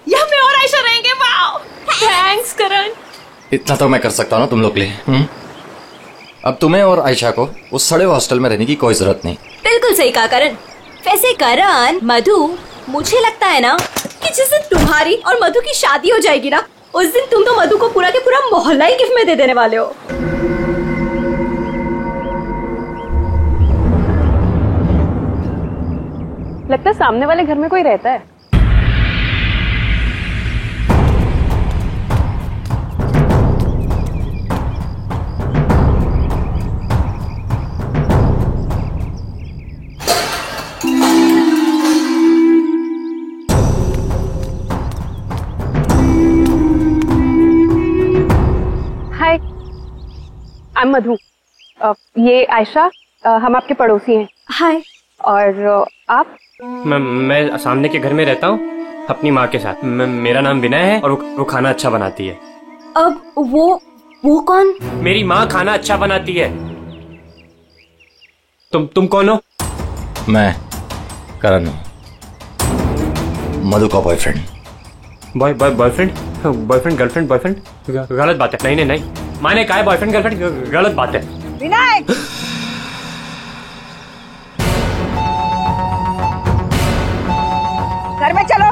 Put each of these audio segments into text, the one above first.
यहाँ मैं और आयशा रहेंगे। वाओ, थैंक्स करण। इतना तो मैं कर सकता हूँ ना तुम लोग के लिए। अब तुम्हें और आयशा को उस सड़े हॉस्टल में रहने की कोई जरूरत नहीं। बिल्कुल सही कहा करण। वैसे करण, मधु, मुझे लगता है ना कि जिस दिन तुम्हारी और मधु की शादी हो जाएगी ना, उस दिन तुम तो मधु को पूरा के पूरा मोहल्ला ही गिफ्ट में दे देने वाले हो। लगता है सामने वाले घर में कोई रहता है। हाय, आई एम मधु। ये आयशा, हम आपके पड़ोसी हैं। हाय। और आप? मैं सामने के घर में रहता हूँ अपनी माँ के साथ। मेरा नाम विनय है और वो खाना अच्छा बनाती है। अब वो कौन? मेरी माँ खाना अच्छा बनाती है। तुम कौन हो? मैं करण हूँ, मधु का बॉयफ्रेंड। बॉयफ्रेंड गर्लफ्रेंड बॉयफ्रेंड गलत बात है। नहीं, मैंने कहा है बॉयफ्रेंड गर्लफ्रेंड गलत बात है। विनय, घर में चलो।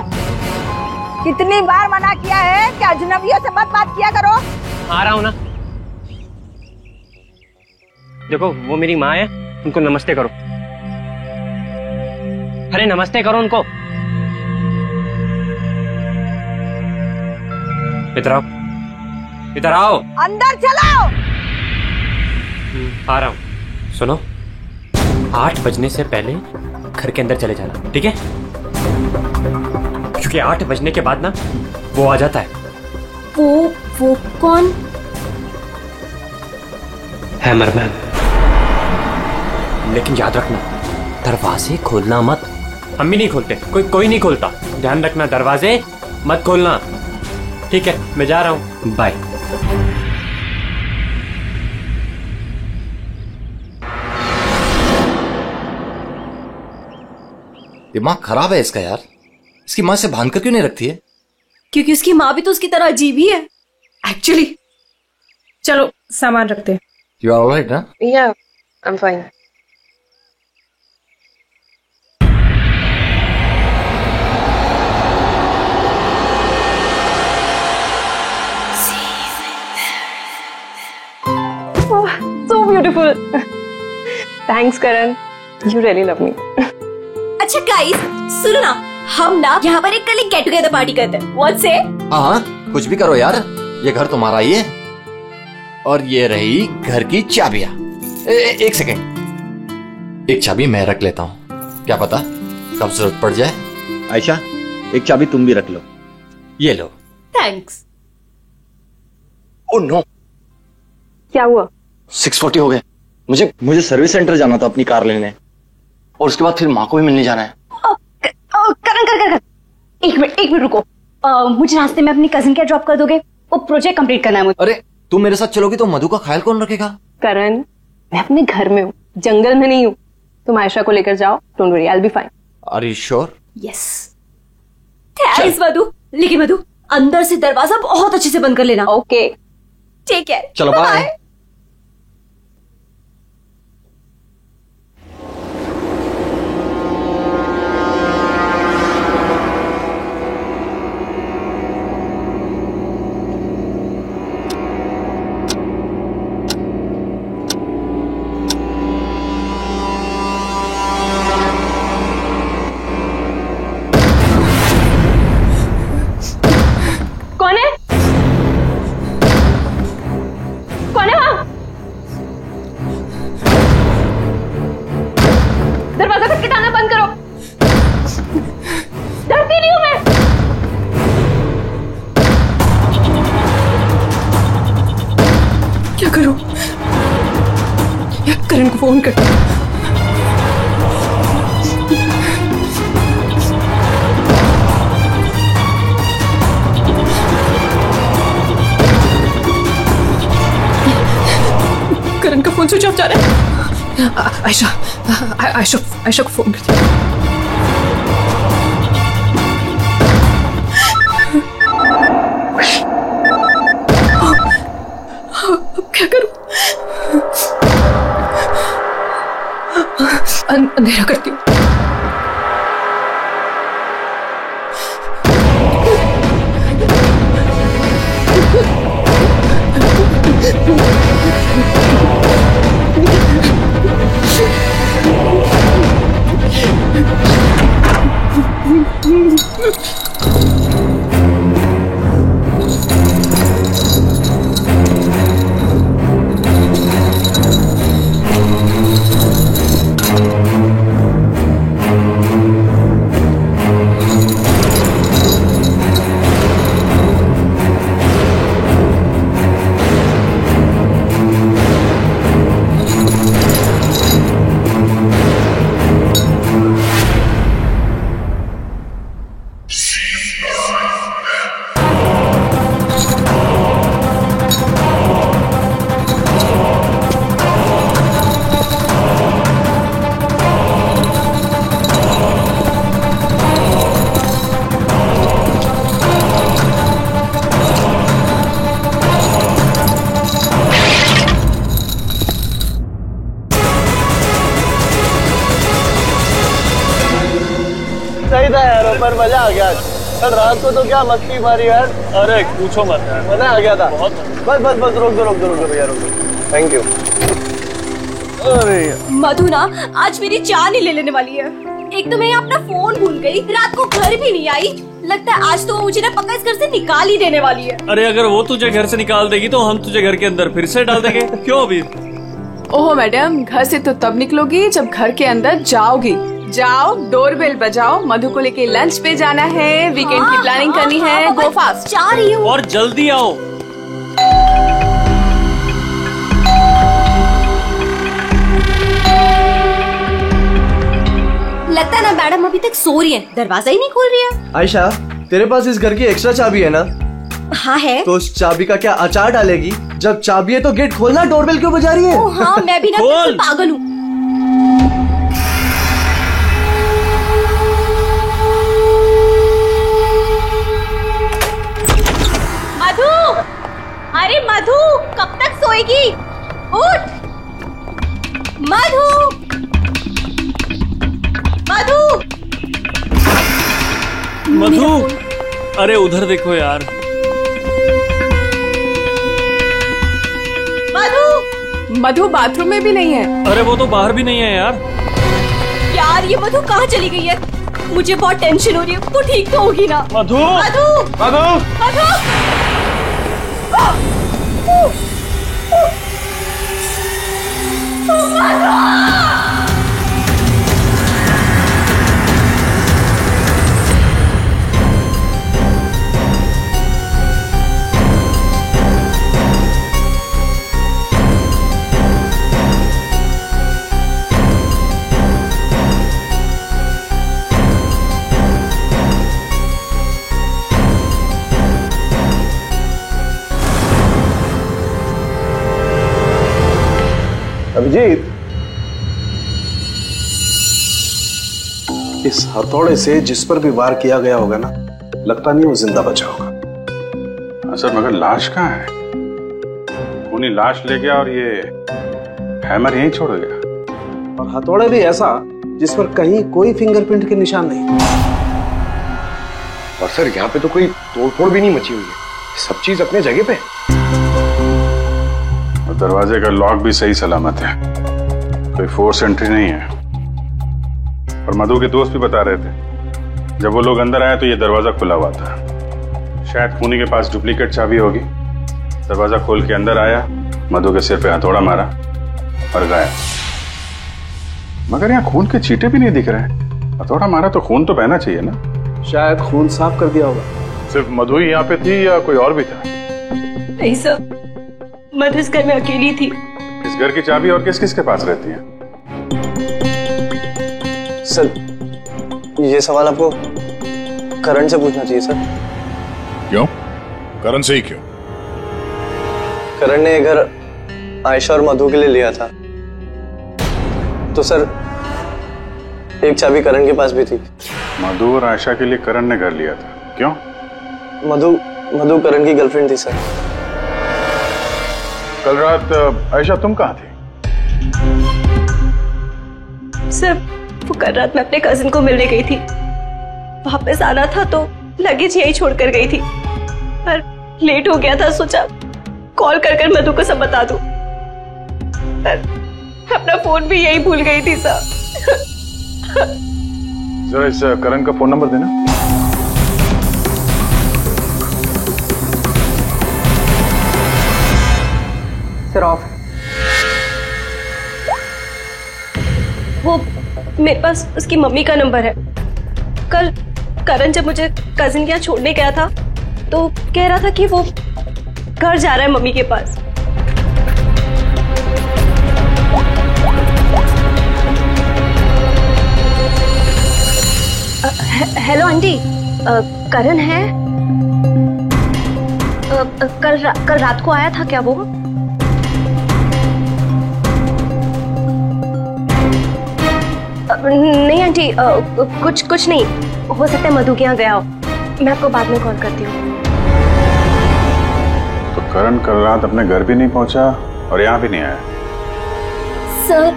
कितनी बार मना किया है कि अजनबियों से मत बात किया करो। आ रहा हूँ ना। देखो, वो मेरी माँ है, उनको नमस्ते करो। अरे नमस्ते करो उनको। इधर आओ। अंदर चलो। आ रहा हूँ। सुनो, 8 बजने से पहले घर के अंदर चले जाना, ठीक है? क्योंकि 8 बजने के बाद ना वो आ जाता है। वो कौन? हैमरमैन। लेकिन याद रखना, दरवाजे खोलना मत। हम भी नहीं खोलते, कोई नहीं खोलता। ध्यान रखना, दरवाजे मत खोलना, ठीक है? मैं जा रहा हूँ, बाय। दिमाग खराब है इसका यार। इसकी माँ से बांध कर क्यों नहीं रखती है? क्योंकि उसकी माँ भी तो उसकी तरह अजीब ही है एक्चुअली। चलो सामान रखते हैं। यू आर ऑलराइट ना? या, I am fine. So beautiful. Thanks Karan, you really love me. अच्छा गाइस, सुनो ना, हम ना यहाँ पर एक कल गेट टुगेदर पार्टी करते हैं। What say? हाँ, कुछ भी करो यार, ये घर तुम्हारा ही है। और ये रही घर की चाबियां। एक सेकेंड, एक चाबी मैं रख लेता हूँ, क्या पता कब जरूरत पड़ जाए। आयशा, एक चाबी तुम भी रख लो। ये लो। थैंक्स। ओह नो, क्या हुआ? 6:40 हो गए। मुझे सर्विस सेंटर जाना था अपनी कार लेने, और उसके बाद फिर माँ को भी मिलने जाना है। करण, एक मिनट रुको। मुझे रास्ते में अपनी कजिन क्या ड्रॉप कर दोगे? वो प्रोजेक्ट कंप्लीट करना है मुझे। अरे तुम मेरे साथ चलोगी तो मधु का ख्याल कौन रखेगा? करण, मैं अपने घर में हूँ, जंगल में नहीं हूँ। तुम आयशा को लेकर जाओ, don't worry, I will be fine. Are you sure? Yes. Thanks Madhu. लेकिन मधु, अंदर से दरवाजा बहुत अच्छे से बंद कर लेना। ओके, ठीक है, चलो बाय। कौन है? कौन है वहां? दरवाजा खटखटाना बंद करो। डरती नहीं हूं मैं। क्या करूं? या करण को फोन कर। करण का फोन स्विच ऑफ जा रहा है। आयशा आयशा आयशा को फोन करती हूँ। अब क्या करूं? अंधेरा करती हूँ। सही था यार, पर मजा आ गया। कल रात को तो क्या मस्ती मारी यार। अरे पूछो मत यार, मजा आ गया था बहुत। बस बस बस रोक दो भैया, रोक दो। Thank you. अरे मधु ना आज मेरी जान ही ले लेने वाली है। एक तो मैं अपना फोन भूल गई, रात को घर भी नहीं आई। लगता है आज तो वो मुझे ना पक्का इस घर से निकाल ही देने वाली है। अरे अगर वो तुझे घर से निकाल देगी तो हम तुझे घर के अंदर फिर से डाल देंगे। क्यों अभी? ओहो मैडम, घर से तो तब निकलोगी जब घर के अंदर जाओगी। जाओ, डोरबेल बजाओ, मधु को लेके लंच पे जाना है, वीकेंड की प्लानिंग करनी है। गो फास्ट। जा रही हूँ। और जल्दी आओ। लगता है ना मैडम अभी तक सो रही है, दरवाजा ही नहीं खोल रही है। आयशा, तेरे पास इस घर की एक्स्ट्रा चाबी है ना? हाँ है। तो उस चाबी का क्या अचार डालेगी? जब चाबी है तो गेट खोलना, डोरबेल क्यों बजा रही है? ओ हाँ, मैं भी ना बिल्कुल पागल हूँ। मधु, अरे मधु, कब तक सोएगी? उठ मधु, मधु, मधु, अरे उधर देखो यार। मधु, मधु बाथरूम में भी नहीं है। अरे वो तो बाहर भी नहीं है यार। यार ये मधु कहाँ चली गई है? मुझे बहुत टेंशन हो रही है। वो ठीक तो होगी ना? मधु, मधु, मधु, मधु, अभिजीत, इस हथौड़े से जिस पर भी वार किया गया होगा ना, लगता नहीं वो जिंदा बचा होगा। सर मगर लाश कहाँ है? खूनी लाश ले गया और ये हैमर यहीं छोड़ गया। और हथौड़ा भी ऐसा जिस पर कहीं कोई फिंगरप्रिंट के निशान नहीं। और सर यहाँ पे तो कोई तोड़फोड़ भी नहीं मची हुई है, सब चीज अपने जगह पे। और दरवाजे का लॉक भी सही सलामत है, कोई फोर्स एंट्री नहीं है। और मधु के दोस्त भी बता रहे थे जब वो लोग अंदर आए तो ये दरवाजा खुला हुआ था। शायद खूनी के पास डुप्लीकेट चाबी होगी। दरवाजा खोल के अंदर आया, मधु के सिर पे हथौड़ा मारा और गायब। मगर यहाँ खून के चीटे भी नहीं दिख रहे। हथौड़ा मारा तो खून तो बहना चाहिए ना? शायद खून साफ कर दिया होगा। सिर्फ मधु ही यहाँ पे थी या कोई और भी था? नहीं सर, मधु इस घर में अकेली थी। इस घर की चाबी और किस किस के पास रहती है? सर ये सवाल आपको करण से पूछना चाहिए सर। क्यों? करण से ही क्यों? करण ने ये घर आयशा और मधु के लिए लिया था। तो सर एक चाबी करण के पास भी थी। मधु और आयशा के लिए करण ने घर लिया था, क्यों? मधु करण की गर्लफ्रेंड थी सर। कल रात आयशा तुम कहाँ थी? सर वो कल रात मैं अपने कजिन को मिलने गई थी, वापस आना था तो लगेज यही छोड़कर गई थी, पर लेट हो गया था, सोचा कॉल कर मधु को सब बता दूं, पर अपना फोन भी यही भूल गई थी सर। जरा इस करण का फोन नंबर देना। Sir of. वो मेरे पास उसकी मम्मी का नंबर है। कल करण जब मुझे कजिन के यहाँ छोड़ने गया था तो कह रहा था कि वो घर जा रहा है मम्मी के पास। हेलो आंटी, करण है? कल रात को आया था क्या वो? नहीं आंटी, कुछ नहीं, हो सकता है मधु के यहाँ गया हो। मैं आपको बाद में कॉल करती हूँ। तो करण कल रात अपने घर भी नहीं पहुंचा और यहाँ भी नहीं आया। सर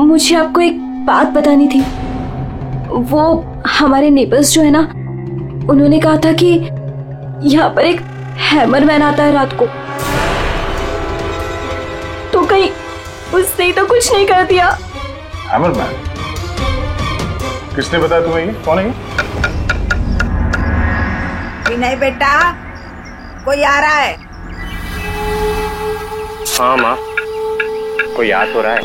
मुझे आपको एक बात बतानी थी। वो हमारे नेबर्स जो है ना, उन्होंने कहा था कि यहाँ पर एक हैमरमैन आता है रात को, तो कहीं उसने ही तो कुछ नहीं कर दिया। हैमरमैन? किसने बताया तुम्हें ये? कौन है ये? विनय बेटा, कोई आ रहा है? हाँ माँ, कोई याद हो रहा है।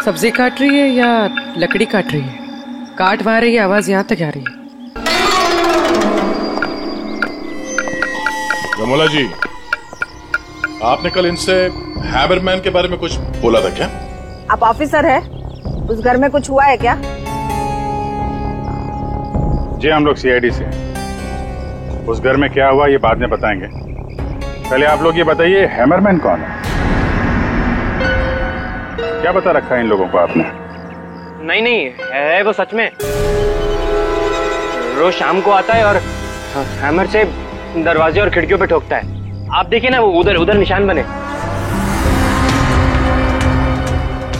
सब्जी काट रही है या लकड़ी काट रही है? काट वहां रही है, आवाज यहाँ तक आ रही है। रमोला जी, आपने कल इनसे हैमरमैन के बारे में कुछ बोला था क्या? आप ऑफिसर है, उस घर में कुछ हुआ है क्या? जी हम लोग सीआईडी से। उस घर में क्या हुआ ये बाद में बताएंगे, पहले आप लोग ये बताइए हैमरमैन कौन है? क्या बता रखा है इन लोगों को आपने? नहीं है वो सच में। रोज शाम को आता है और हैमर से दरवाजे और खिड़कियों पे ठोकता है। आप देखिए ना, वो उधर निशान बने।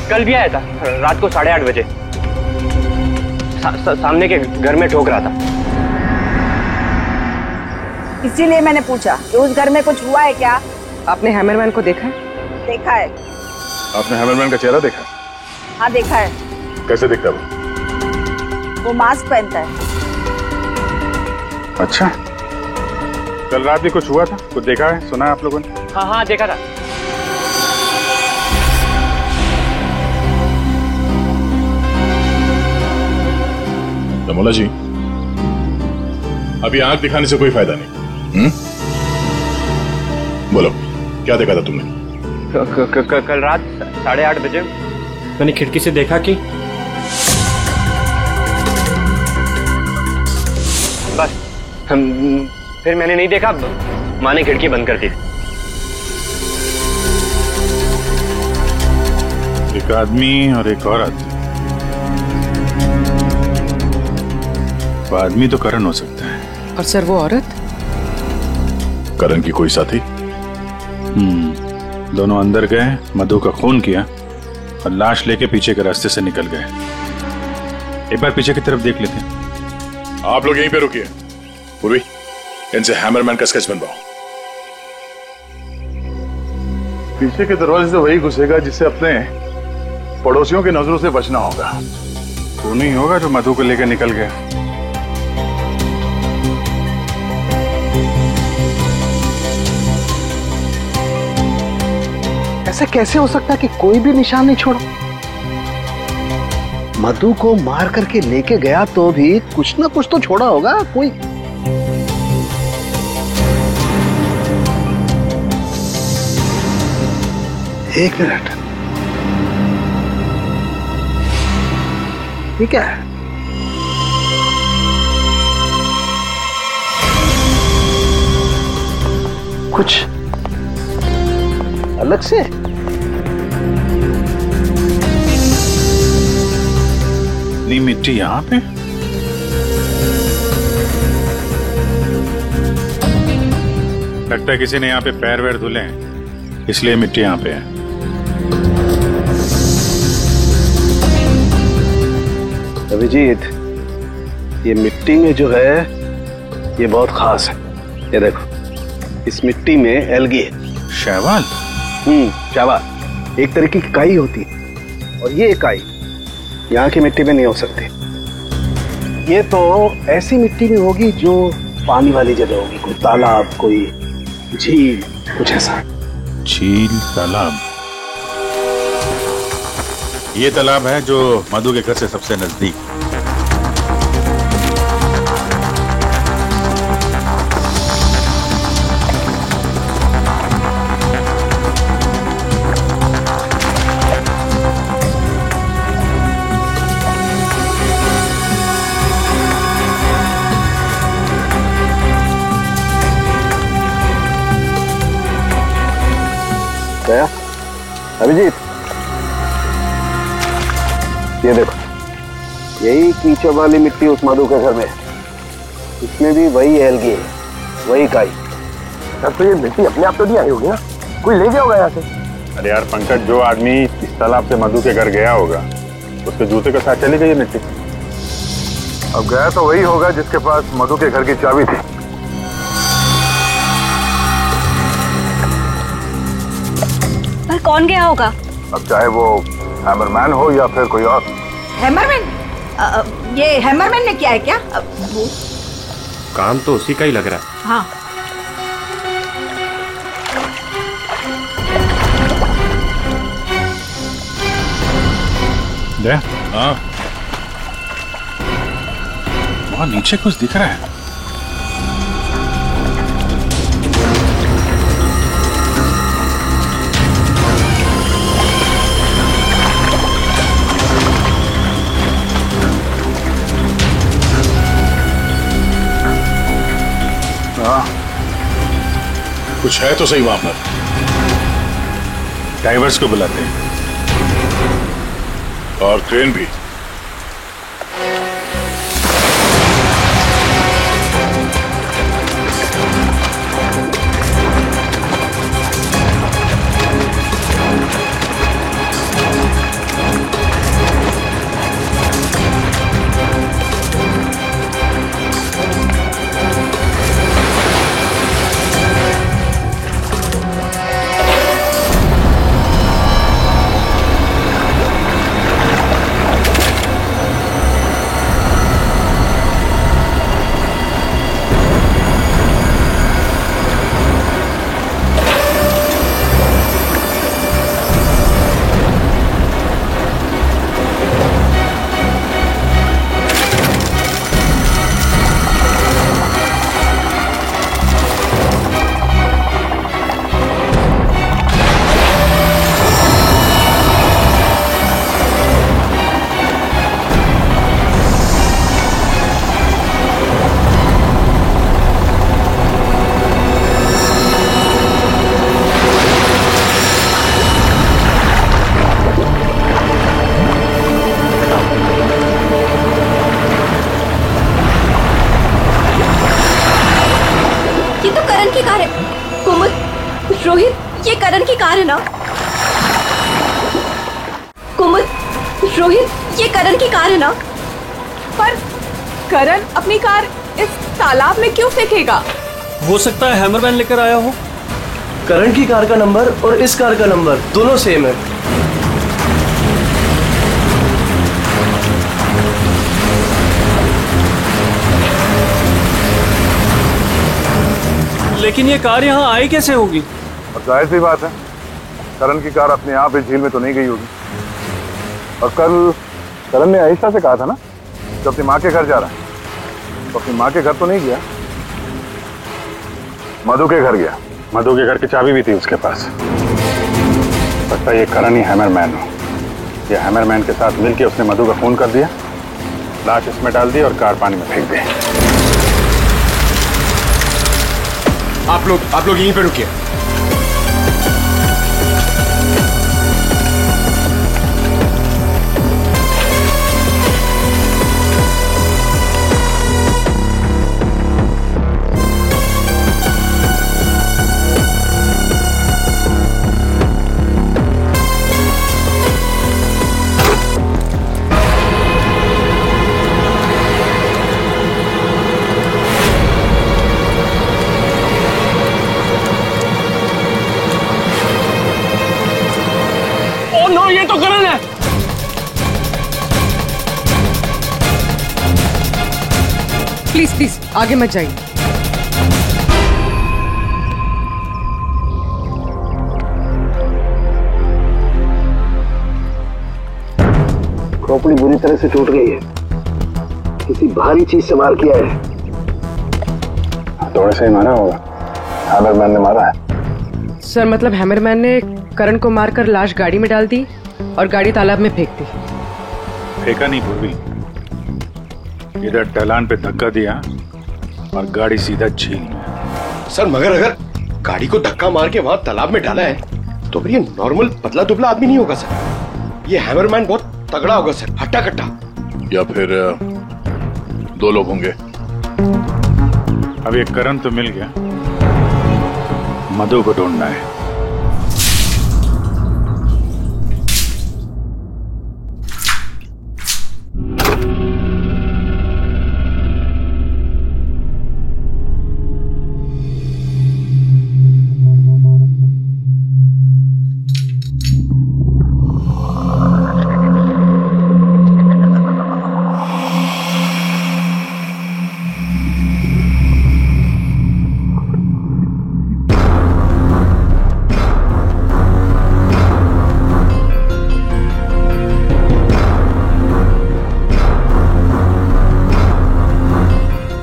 कल भी आया था रात को 8:30 बजे, सामने के घर में ठोक रहा था। इसीलिए मैंने पूछा कि उस घर में कुछ हुआ है क्या? आपने हैमरमैन को देखा है? देखा है। आपने हैमरमैन का चेहरा देखा? हाँ देखा है। कैसे दिखता है वो मास्क पहनता है। अच्छा, कल रात भी कुछ हुआ था? कुछ देखा है, सुना है आप लोगों ने? हाँ देखा था। रमोला जी, अभी आंख दिखाने से कोई फायदा नहीं। बोलो, क्या देखा था तुमने? कल रात 8:30 बजे मैंने खिड़की से देखा कि बस फिर मैंने नहीं देखा, माँ ने खिड़की बंद कर दी। एक आदमी और एक औरत। वो आदमी तो करण हो सकता है। और सर वो औरत? करण की कोई साथी? दोनों अंदर गए, मधु का खून किया और लाश लेके पीछे के रास्ते से निकल गए। एक बार पीछे की तरफ देख लेते हैं। आप लोग यहीं पे रुकिए। पूर्वी, इनसे हैमरमैन का स्केच बनवाओ। पीछे के दरवाजे से वही घुसेगा जिससे अपने पड़ोसियों की नजरों से बचना होगा। वो नहीं होगा जो मधु को लेकर निकल गया। ऐसा कैसे हो सकता है कि कोई भी निशान नहीं छोड़ा? मधु को मार करके लेके गया तो भी कुछ ना कुछ तो छोड़ा होगा कोई। एक मिनट, ठीक है। कुछ अलग से? इतनी मिट्टी यहाँ पे? लगता है किसी ने यहाँ पे पैर वैर धुले हैं, इसलिए मिट्टी यहाँ पे है। अभिजीत, ये मिट्टी में जो है ये बहुत खास है। ये देखो, इस मिट्टी में एल्गी है। शैवाल? शैवाल एक तरीके की काई होती है, और ये काई यहाँ की मिट्टी में नहीं हो सकती। ये तो ऐसी मिट्टी में होगी जो पानी वाली जगह होगी, कोई तालाब, कोई झील, कुछ ऐसा। झील, तालाब? ये तालाब है जो मधु के घर से सबसे नजदीक। क्या अभिजीत, ये देखो, यही कीचड़ वाली मिट्टी उस मधु के घर में है। इसमें भी वही एल्गी है, वही काई। तो ये मिट्टी अपने आप तो नहीं आई होगी ना, कोई ले गया होगा यहाँ से। अरे यार पंकज, जो आदमी इस तालाब से मधु के घर गया होगा उसके जूते के साथ चली गई है मिट्टी। अब गया तो वही होगा जिसके पास मधु के घर की चाबी थी। पर कौन गया होगा? अब चाहे वो हैमरमैन हो या फिर कोई और। हैमरमैन? ये हैमरमैन ने किया है क्या? काम तो उसी का ही लग रहा है। हाँ। हाँ, वहाँ नीचे कुछ दिख रहा है। कुछ है तो सही वहां पर। डाइवर्स को बुलाते हैं और क्रेन भी। रोहित, ये करण की कार है ना? कुमुद, रोहित, ये करण की कार है ना? पर करण अपनी कार इस तालाब में क्यों फेंकेगा? हो सकता है हैमरमैन लेकर आया हो। करण की कार का नंबर और इस कार का नंबर दोनों सेम है। लेकिन ये कार यहाँ आई कैसे होगी? अब जाहिर सी बात है, करण की कार अपने आप इस झील में तो नहीं गई होगी। और कल करण ने आयशा से कहा था ना कि अपनी माँ के घर जा रहा है, तो अपनी माँ के घर तो नहीं गया, मधु के घर गया। मधु के घर की चाबी भी थी उसके पास। लगता है ये करण ही हैमरमैन हो। ये हैमरमैन के साथ मिलकर उसने मधु का फोन कर दिया, लाश इसमें डाल दी और कार पानी में फेंक दी। आप लोग यहीं पे रुकिए। आगे मत जाइए। खोपड़ी बुरी तरह से टूट गई है, किसी भारी चीज से वार किया है। हथौड़े से ही मारा होगा, हैमरमैन ने मारा है। सर मतलब हैमरमैन ने करण को मारकर लाश गाड़ी में डाल दी और गाड़ी तालाब में फेंक दी। फेंका नहीं पूर्वी, इधर ढलान पे धक्का दिया और गाड़ी सीधा झील में। सर मगर अगर गाड़ी को धक्का मार के वहां तालाब में डाला है तो फिर ये नॉर्मल पतला दुबला आदमी नहीं होगा सर, ये हैमरमैन बहुत तगड़ा होगा सर, हट्टा कट्टा। या फिर 2 लोग होंगे। अब ये करण तो मिल गया, मधु को ढूंढना है।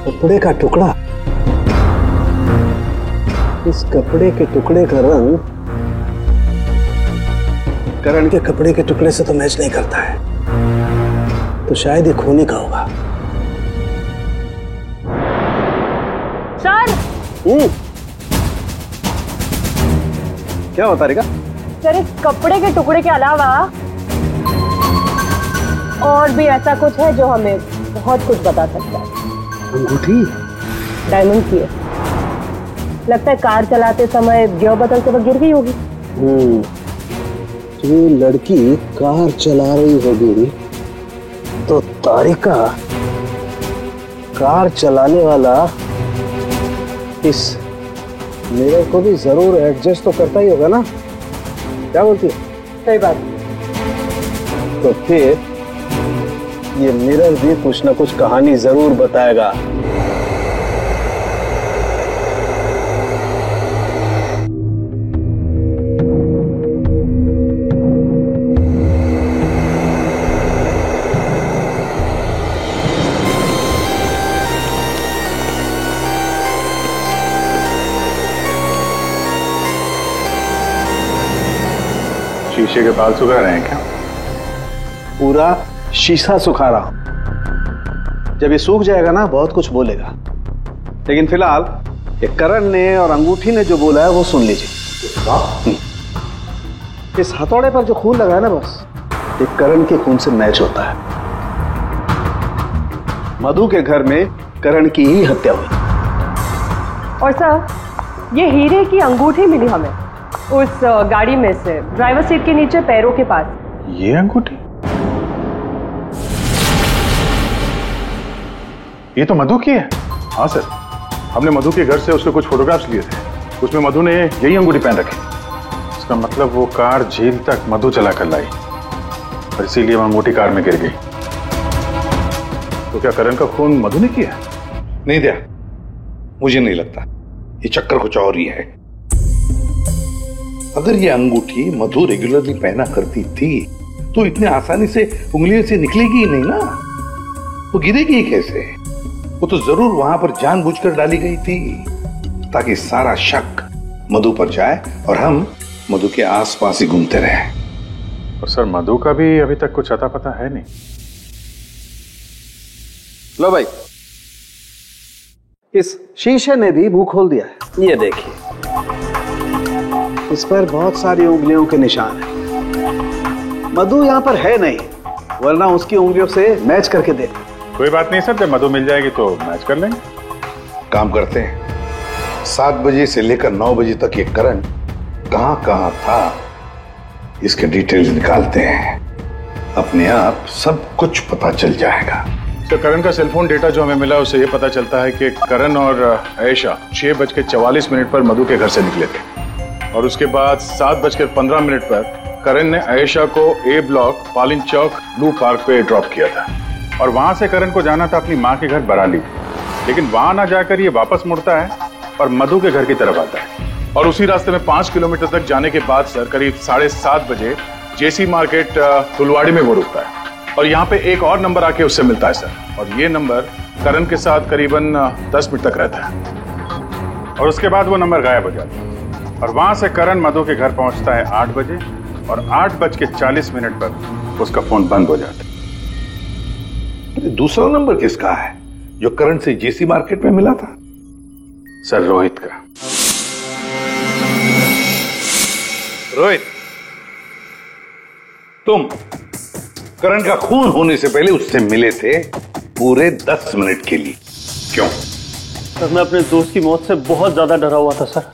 कपड़े का टुकड़ा, इस कपड़े के टुकड़े का रंग करण के कपड़े के टुकड़े से तो मैच नहीं करता है, तो शायद ये खूनी का होगा। सर क्या होता रहेगा? सर इस कपड़े के टुकड़े के अलावा और भी ऐसा कुछ है जो हमें बहुत कुछ बता सकता है। अंगूठी डायमंड की है, लगता है कार चलाते समय गियर बदलते वक्त गिर गई होगी। तो ये लड़की कार चला रही होगी तो तारिका कार चलाने वाला इस मिरर को भी जरूर एडजस्ट तो करता ही होगा ना, क्या बोलती है? सही बात। तो फिर ये मिरर भी कुछ ना कुछ कहानी जरूर बताएगा। शीशे के बाल सुखा रहे हैं क्या? पूरा शीशा सुखा रहा हूं, जब ये सूख जाएगा ना बहुत कुछ बोलेगा, लेकिन फिलहाल ये करण ने और अंगूठी ने जो बोला है वो सुन लीजिए। इस हथौड़े पर जो खून लगा है ना, बस ये करण के खून से मैच होता है। मधु के घर में करण की ही हत्या हुई। और सर ये हीरे की अंगूठी मिली हमें उस गाड़ी में से, ड्राइवर सीट के नीचे पैरों के पास। ये अंगूठी? ये तो मधु की है। हाँ सर, हमने मधु के घर से उसके कुछ फोटोग्राफ्स लिए थे, उसमें मधु ने यही अंगूठी पहन रखी। इसका मतलब वो कार झील तक मधु चला कर लाई और इसीलिए वो अंगूठी कार में गिर गई। तो क्या करण का खून मधु ने किया? नहीं दिया, मुझे नहीं लगता। ये चक्कर कुछ और ही है। अगर ये अंगूठी मधु रेगुलरली पहना करती थी तो इतने आसानी से उंगलियों से निकलेगी ही नहीं ना, वो गिरेगी ही कैसे? वो तो जरूर वहां पर जानबूझकर डाली गई थी ताकि सारा शक मधु पर जाए और हम मधु के आसपास ही घूमते रहे। और सर मधु का भी अभी तक कुछ अता पता है नहीं। लो भाई, इस शीशे ने भी मुंह खोल दिया है। ये देखिए, इस पर बहुत सारी उंगलियों के निशान हैं। मधु यहाँ पर है नहीं, वरना उसकी उंगलियों से मैच करके दे। कोई बात नहीं सर, जब मधु मिल जाएगी तो मैच कर लेंगे। काम करते हैं, 7 बजे से लेकर 9 बजे तक ये करण कहां था इसके डिटेल्स निकालते हैं। अपने आप सब कुछ पता चल जाएगा। तो करण का सेलफोन डेटा जो हमें मिला उससे ये पता चलता है कि करण और आयशा 6:44 पर मधु के घर से निकले थे और उसके बाद 7:15 पर करण ने आयशा को ए ब्लॉक पालिन चौक ब्लू पार्क पे ड्रॉप किया था और वहां से करण को जाना था अपनी माँ के घर बराली। लेकिन वहां ना जाकर ये वापस मुड़ता है और मधु के घर की तरफ आता है। और उसी रास्ते में 5 किलोमीटर तक जाने के बाद सर करीब 7:30 बजे जेसी मार्केट फुलवाड़ी में वो रुकता है और यहाँ पे एक और नंबर आके उससे मिलता है सर। और ये नंबर करण के साथ करीबन 10 मिनट तक रहता है और उसके बाद वो नंबर गायब हो जाता है। और वहां से करण मधु के घर पहुंचता है 8 बजे और 8:40 पर उसका फोन बंद हो जाता है। दूसरा नंबर किसका है जो करण से जेसी मार्केट में मिला था? सर रोहित का। रोहित, तुम करण का खून होने से पहले उससे मिले थे पूरे 10 मिनट के लिए, क्यों? सर मैं अपने दोस्त की मौत से बहुत ज्यादा डरा हुआ था सर,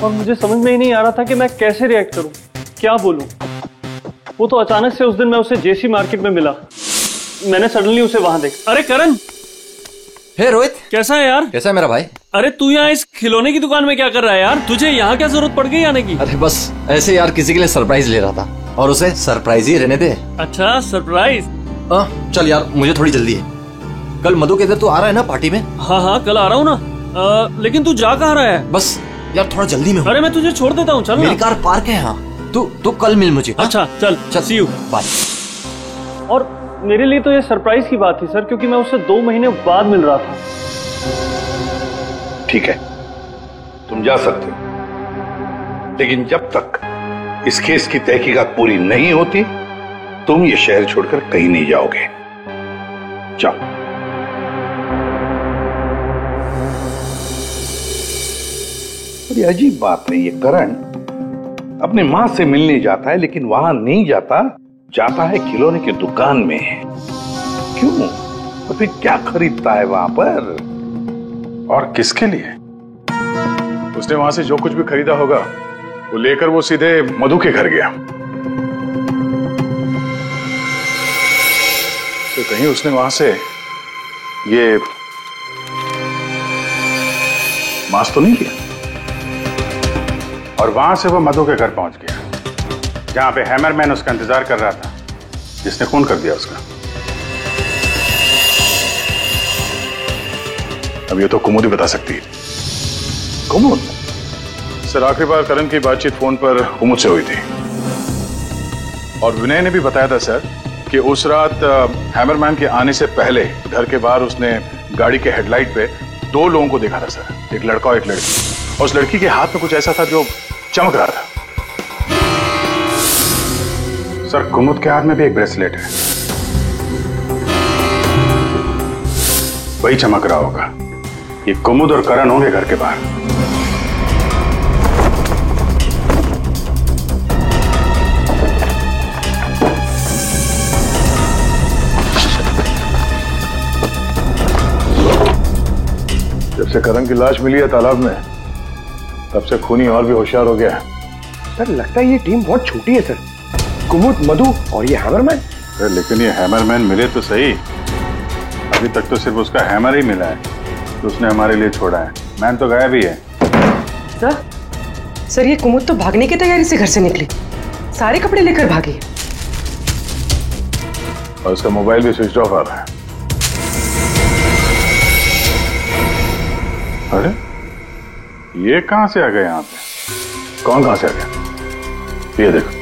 और मुझे समझ में ही नहीं आ रहा था कि मैं कैसे रिएक्ट करूं, क्या बोलूं। वो तो अचानक से उस दिन मैं उसे जेसी मार्केट में मिला, मैंने सडनली उसे वहां देखा। अरे करण! हे रोहित, कैसा है यार? कैसा है मेरा भाई? अरे तू यहाँ इस खिलौने की दुकान में क्या कर रहा है यार? तुझे यहाँ क्या जरूरत पड़ गई आने की? अरे बस ऐसे यार, किसी के लिए सरप्राइज ले रहा था और उसे सरप्राइज ही रहने दे। अच्छा सरप्राइज? चल यार, मुझे थोड़ी जल्दी है। कल मधु के इधर तू आ रहा है ना पार्टी में? हाँ कल आ रहा हूँ ना। लेकिन तू जा कहाँ रहा है? बस यार थोड़ा जल्दी में। अरे मैं तुझे छोड़ देता हूँ, चल। मेरी कार पार्क है यहाँ, तू कल मिल मुझे। अच्छा चल, सी यू, बाय। और मेरे लिए तो ये सरप्राइज की बात थी सर, क्योंकि मैं उससे 2 महीने बाद मिल रहा था। ठीक है, तुम जा सकते हो, लेकिन जब तक इस केस की तहकीकात पूरी नहीं होती तुम ये शहर छोड़कर कहीं नहीं जाओगे। जाओ। बड़ी अजीब बात है, ये करण अपनी मां से मिलने जाता है लेकिन वहां नहीं जाता है खिलौने की दुकान में। क्यों? तो फिर क्या खरीदता है वहां पर? और किसके लिए? उसने वहां से जो कुछ भी खरीदा होगा वो लेकर वो सीधे मधु के घर गया। तो कहीं उसने वहां से ये मास्क तो नहीं किया? और वहां से वो मधु के घर पहुंच गया जहां पे हैमरमैन उसका इंतजार कर रहा था, जिसने खून कर दिया उसका। अब ये तो कुमुद ही बता सकती है। कुमुद? सर आखिरी बार करण की बातचीत फोन पर कुमुद से हुई थी और विनय ने भी बताया था सर कि उस रात हैमरमैन के आने से पहले घर के बाहर उसने गाड़ी के हेडलाइट पे 2 लोगों को देखा था सर, एक लड़का और एक लड़की। और उस लड़की के हाथ में कुछ ऐसा था जो चमक रहा था। सर कुमुद के हाथ में भी एक ब्रेसलेट है, वही चमक रहा होगा। ये कुमुद और करण होंगे घर के बाहर। जब से करण की लाश मिली है तालाब में, तब से खूनी और भी होशियार हो गया है। सर लगता है ये टीम बहुत छोटी है सर, कुमुद, मधु और ये हैमरमैन। लेकिन ये हैमरमैन मिले तो सही, अभी तक तो सिर्फ उसका हैमर ही मिला है तो उसने हमारे लिए छोड़ा है। मैन तो गायब ही है। सर ये कुमुद तो भागने की तैयारी से घर से निकली, सारे कपड़े लेकर भागी और उसका मोबाइल भी स्विच ऑफ आ रहा है। अरे ये कहां से आ गए यहाँ पे? कौन कहां से आ गया? ये देखो।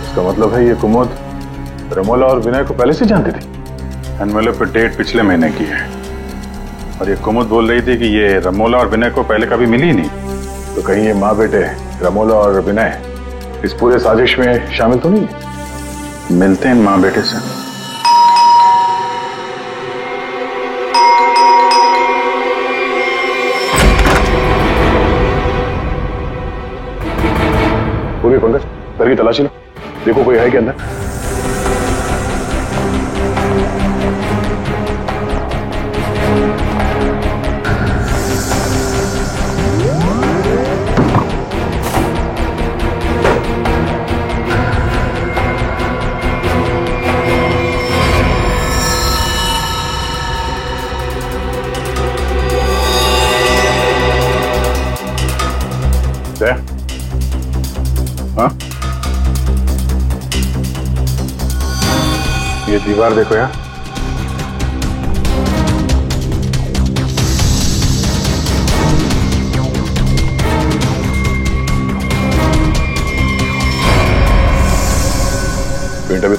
इसका मतलब है ये कुमुद रमोला और विनय को पहले से जानती थी। एनवेलप पे डेट पिछले महीने की है और ये कुमुद बोल रही थी कि ये रमोला और विनय को पहले कभी मिली ही नहीं। तो कहीं ये माँ बेटे रमोला और विनय इस पूरे साजिश में शामिल तो नहीं है? मिलते हैं माँ बेटे से। पूरी पंकज घर की तलाशी लो, देखो कोई है क्या अंदर। हाँ? ये दीवार देखो यार,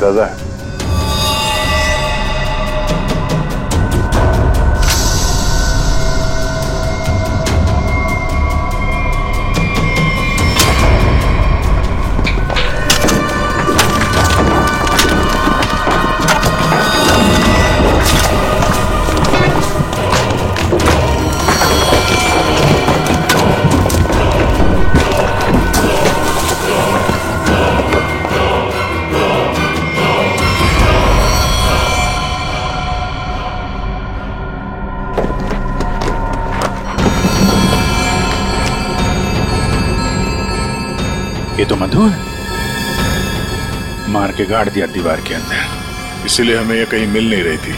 सजा है। ये तो मधु है, मार के गाड़ दिया दीवार के अंदर, इसीलिए हमें ये कहीं मिल नहीं रही थी।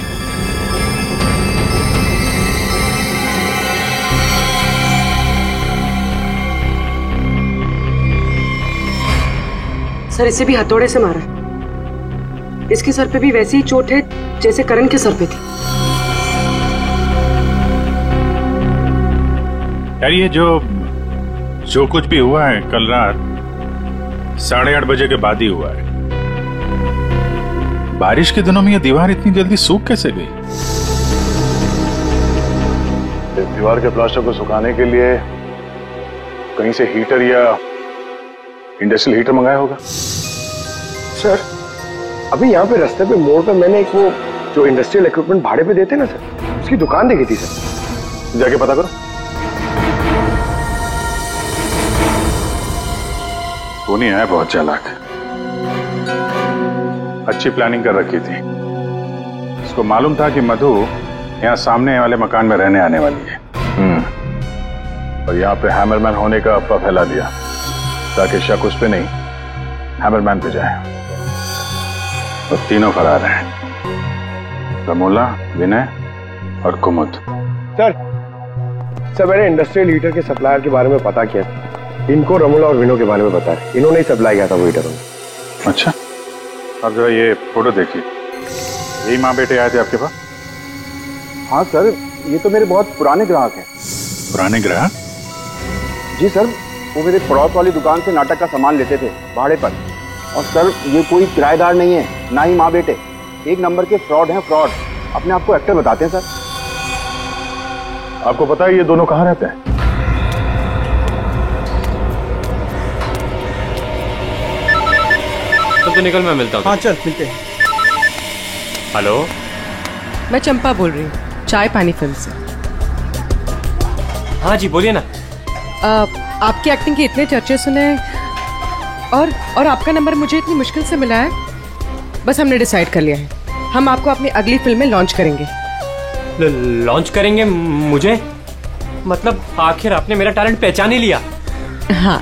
सर इसे भी हथौड़े से मारा। इसके सर पे भी वैसी ही चोट है जैसे करण के सर पे थी। यार ये जो कुछ भी हुआ है कल रात 8:30 बजे के बाद ही हुआ है। बारिश के दिनों में ये दीवार इतनी जल्दी सूख कैसे गई? दीवार के प्लास्टर को सुखाने के लिए कहीं से हीटर या इंडस्ट्रियल हीटर मंगाया होगा। सर अभी यहाँ पे रास्ते पे मोड़ पे मैंने एक वो जो इंडस्ट्रियल इक्विपमेंट भाड़े पे देते ना सर, उसकी दुकान देखी थी सर। जाके पता करो। वो नहीं है, बहुत चालाक, अच्छी प्लानिंग कर रखी थी। उसको मालूम था कि मधु यहाँ सामने वाले मकान में रहने आने वाली है। और यहाँ पे हैमरमैन होने का अफवाह फैला दिया ताकि शक उस पे नहीं हैमरमैन पे जाए। और तीनों फरार हैं, रमोला, विनय और कुमुद। सर मैंने इंडस्ट्रियल हीटर के सप्लायर के बारे में पता किया। इनको रमोला और विनो के बारे में बता रहे, इन्होंने ही सप्लाई किया था वो हीटर। अच्छा, अब जो ये फोटो देखिए, यही माँ बेटे आए थे आपके पास? हाँ सर, ये तो मेरे बहुत पुराने ग्राहक हैं। पुराने ग्राहक? जी सर, वो मेरे पड़ोस वाली दुकान से नाटक का सामान लेते थे भाड़े पर। और सर ये कोई किराएदार नहीं है, ना ही माँ बेटे, एक नंबर के फ्रॉड हैं, फ्रॉड। अपने आप को एक्टर बताते हैं सर। आपको पता है ये दोनों कहाँ रहते हैं? तो निकल, मैं मिलता हूँ। हाँ चल मिलते हैं। हेलो, मैं चंपा बोल रही हूँ, चाय पानी फिल्म से। हाँ जी बोलिए ना। आपकी एक्टिंग के इतने चर्चे सुने और आपका नंबर मुझे इतनी मुश्किल से मिला है। बस हमने डिसाइड कर लिया है, हम आपको अपनी अगली फिल्म में लॉन्च करेंगे। लॉन्च करेंगे मुझे? मतलब आखिर आपने मेरा टैलेंट पहचान ही लिया? हाँ,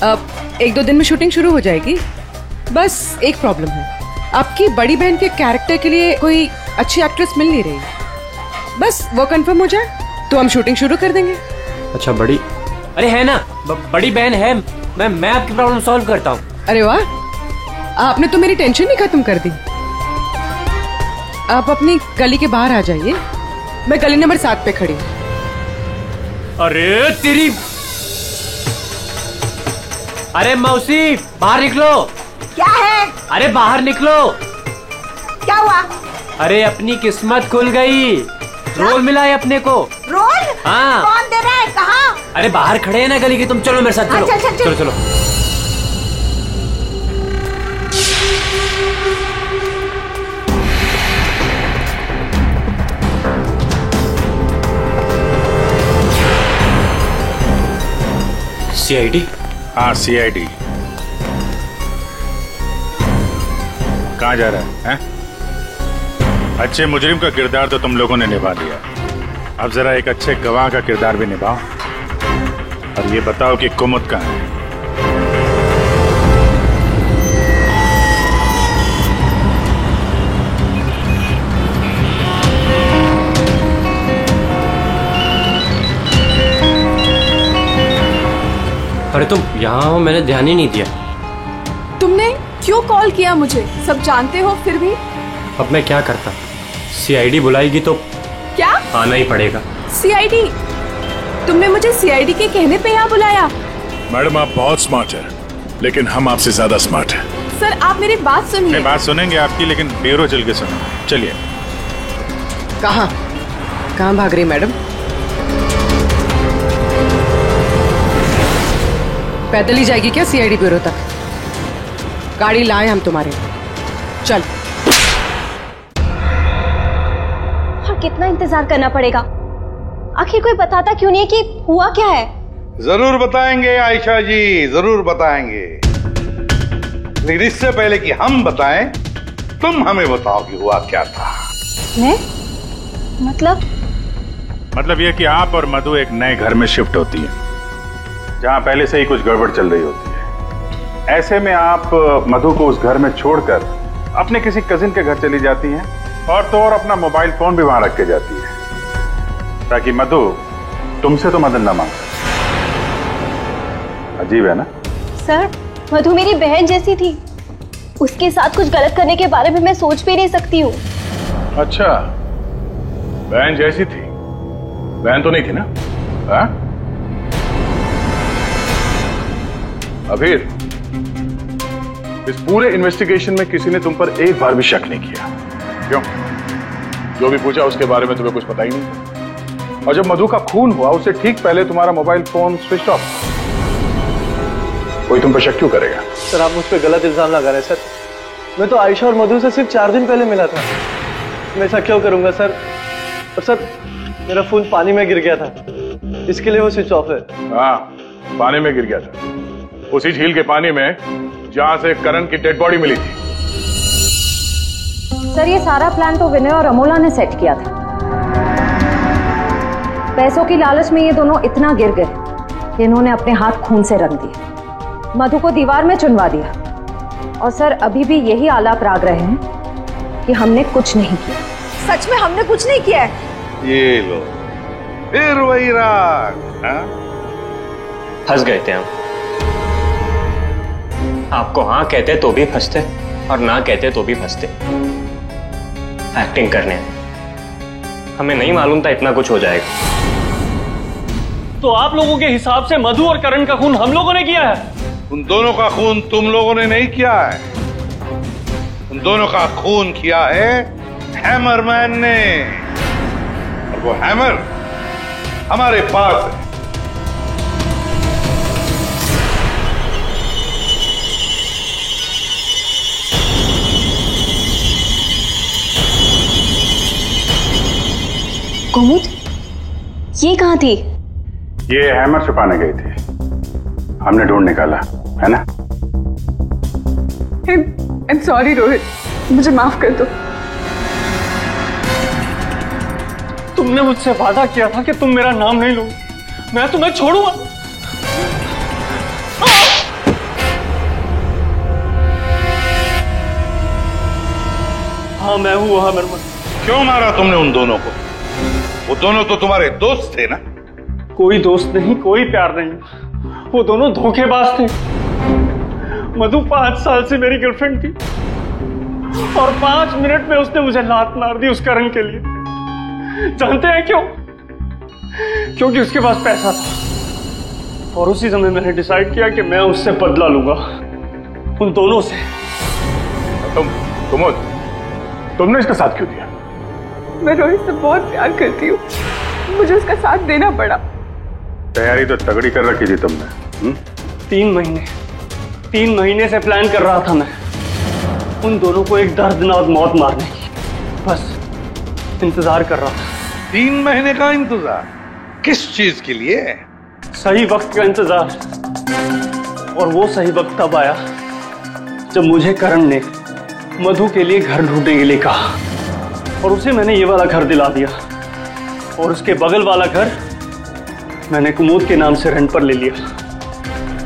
अब 1-2 दिन में शूटिंग शुरू हो जाएगी। बस एक प्रॉब्लम है, आपकी बड़ी बहन के कैरेक्टर के लिए कोई अच्छी एक्ट्रेस मिल नहीं रही। बस वो कंफर्म हो जाए तो हम शूटिंग शुरू कर देंगे। अच्छा बड़ी, अरे है ना, बड़ी बहन है, मैं आपकी प्रॉब्लम सॉल्व करता हूँ। अरे वाह, आपने तो मेरी टेंशन ही खत्म कर दी। आप अपनी गली के बाहर आ जाइए, मैं गली नंबर 7 पे खड़ी हूँ। अरे तेरी, अरे मौसी बाहर निकलो। क्या है? अरे बाहर निकलो। क्या हुआ? अरे अपनी किस्मत खुल गई, रोल मिला है अपने को। रोल? हाँ। कौन दे रहा है? कहाँ? अरे बाहर खड़े हैं ना गली के, तुम चलो मेरे साथ, चलो। चलो चलो। CID? हाँ CID। कहाँ जा रहा है? अच्छे मुजरिम का किरदार तो तुम लोगों ने निभा दिया, अब जरा एक अच्छे गवाह का किरदार भी निभाओ और ये बताओ कि कुमुद कहाँ है? अरे तुम यहाँ हो, मैंने ध्यान ही नहीं दिया। तुमने क्यों कॉल किया मुझे? सब जानते हो फिर भी। अब मैं क्या करता? CID बुलाएगी तो क्या आना ही पड़ेगा। CID? तुमने मुझे CID के कहने पे यहाँ बुलाया? मैडम आप बहुत स्मार्ट है, लेकिन हम आपसे ज्यादा स्मार्ट हैं। सर आप मेरी बात सुनिए। नहीं, बात सुनेंगे आपकी, लेकिन ब्यूरो चल के सुनो। चलिए। कहाँ भाग रही मैडम? पैदल ही जाएगी क्या सीआईडी ब्यूरो तक? गाड़ी लाए हम तुम्हारे। चल। और कितना इंतजार करना पड़ेगा? आखिर कोई बताता क्यों नहीं कि हुआ क्या है? जरूर बताएंगे आयशा जी, जरूर बताएंगे। लेकिन इससे पहले कि हम बताएं, तुम हमें बताओ कि हुआ क्या था। मैं? मतलब यह कि आप और मधु एक नए घर में शिफ्ट होती है, जहां पहले से ही कुछ गड़बड़ चल रही होती है। ऐसे में आप मधु को उस घर में छोड़कर अपने किसी कजिन के घर चली जाती हैं, और तो और अपना मोबाइल फोन भी वहां रख के जाती है, ताकि मधु तुमसे तो मदद न मांग सके। अजीब है ना? सर, मधु मेरी बहन जैसी थी। उसके साथ कुछ गलत करने के बारे में मैं सोच भी नहीं सकती हूँ। अच्छा, बहन जैसी थी? बहन तो नहीं थी ना? हाँ? अबीर, इस पूरे इन्वेस्टिगेशन में किसी ने तुम पर एक बार भी शक नहीं किया, क्यों? जो भी पूछा उसके बारे में तुम्हें कुछ पता ही नहीं। और जब मधु का खून हुआ उससे ठीक पहले तुम्हारा मोबाइल फोन स्विच ऑफ। कोई तुम पर शक क्यों करेगा? सर आप मुझ पर गलत इल्जाम लगा रहे हैं सर। मैं तो आयशा और मधु से सिर्फ 4 दिन पहले मिला था। मैं ऐसा क्यों करूंगा सर? और सर मेरा फोन पानी में गिर गया था, इसके लिए वो स्विच ऑफ है। हाँ, पानी में गिर गया था, उसी झील के पानी में जहां से करण की डेड बॉडी मिली थी। सर ये सारा प्लान तो विनय और अमोला ने सेट किया था। पैसों की लालच में ये दोनों इतना गिर गए कि इन्होंने अपने हाथ खून से रंग दिए, मधु को दीवार में चुनवा दिया। और सर अभी भी यही आलाप राग रहे हैं कि हमने कुछ नहीं किया। सच में हमने कुछ नहीं किया है। ये लो, फिर वही राग। फंस गए थे हम। आपको हाँ कहते तो भी फंसते, और ना कहते तो भी फंसते। एक्टिंग करने हमें नहीं मालूम था इतना कुछ हो जाएगा। तो आप लोगों के हिसाब से मधु और करण का खून हम लोगों ने किया है? उन दोनों का खून तुम लोगों ने नहीं किया है, उन दोनों का खून किया है हैमरमैन ने। और वो हैमर हमारे पास है। कुमुद, ये कहाँ थी? ये हैमर छुपाने गई थी, हमने ढूंढ निकाला, है ना? I'm sorry रोहित, मुझे माफ कर दो। तुमने मुझसे वादा किया था कि तुम मेरा नाम नहीं लोगे, मैं तुम्हें छोड़ूंगा। हाँ मैं हूँ वहां मरमर। क्यों मारा तुमने उन दोनों को? वो दोनों तो तुम्हारे दोस्त थे ना? कोई दोस्त नहीं, कोई प्यार नहीं, वो दोनों धोखेबाज थे। मधु 5 साल से मेरी गर्लफ्रेंड थी, और 5 मिनट में उसने मुझे लात मार दी उस करण के लिए। जानते हैं क्यों? क्योंकि उसके पास पैसा था, और उसी समय मैंने डिसाइड किया कि मैं उससे बदला लूंगा, उन दोनों से। तुमने इसका साथ क्यों दिया? मैं रोहित से बहुत प्यार करती हूँ, मुझे उसका साथ देना पड़ा। तैयारी तो तगड़ी कर रखी थी तुमने। 3 महीने से प्लान कर रहा था मैं, उन दोनों को एक दर्दनाक मौत मारने की। बस इंतजार कर रहा था। 3 महीने का इंतजार? किस चीज के लिए? सही वक्त का इंतजार। और वो सही वक्त तब आया जब मुझे करण ने मधु के लिए घर ढूंढने के लिए कहा, और उसे मैंने ये वाला घर दिला दिया, और उसके बगल वाला घर मैंने कुमुद के नाम से रेंट पर ले लिया,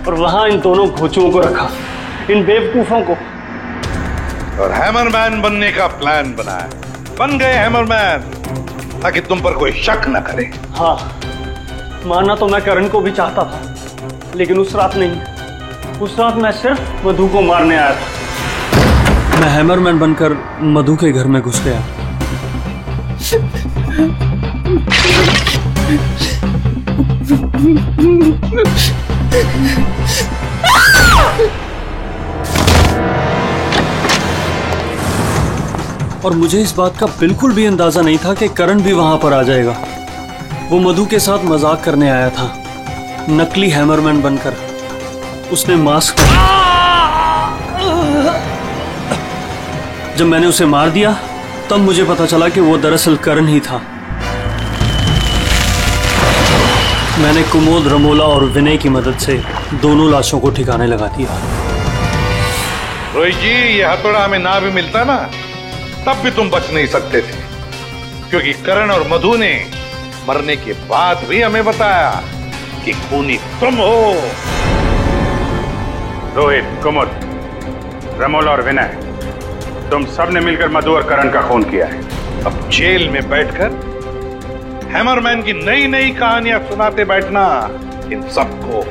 और वहां इन दोनों घोचुओं को रखा, इन बेवकूफों को। और हैमरमैन बनने का प्लान बनाया। बन गए हैमरमैन, ताकि तुम पर कोई शक न करे। हाँ, मानना तो मैं करण को भी चाहता था, लेकिन उस रात नहीं। उस रात मैं सिर्फ मधु को मारने आया था। मैं हैमरमैन बनकर मधु के घर में घुस गया। और मुझे इस बात का बिल्कुल भी अंदाजा नहीं था कि करण भी वहां पर आ जाएगा। वो मधु के साथ मजाक करने आया था, नकली हैमरमैन बनकर। उसने मास्क जब मैंने उसे मार दिया तब मुझे पता चला कि वो दरअसल करण ही था। मैंने कुमोद, रमोला और विनय की मदद से दोनों लाशों को ठिकाने लगा दिया। रोहित जी, ये हथौड़ा हमें ना भी मिलता ना तब भी तुम बच नहीं सकते थे, क्योंकि करण और मधु ने मरने के बाद भी हमें बताया कि खूनी तुम हो। रोहित, कुमुद, रमोला और विनय, तुम सब ने मिलकर मधु और करण का खून किया है। अब जेल में बैठकर हैमरमैन की नई नई कहानियां सुनाते बैठना इन सबको,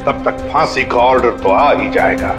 तब तक फांसी का ऑर्डर तो आ ही जाएगा।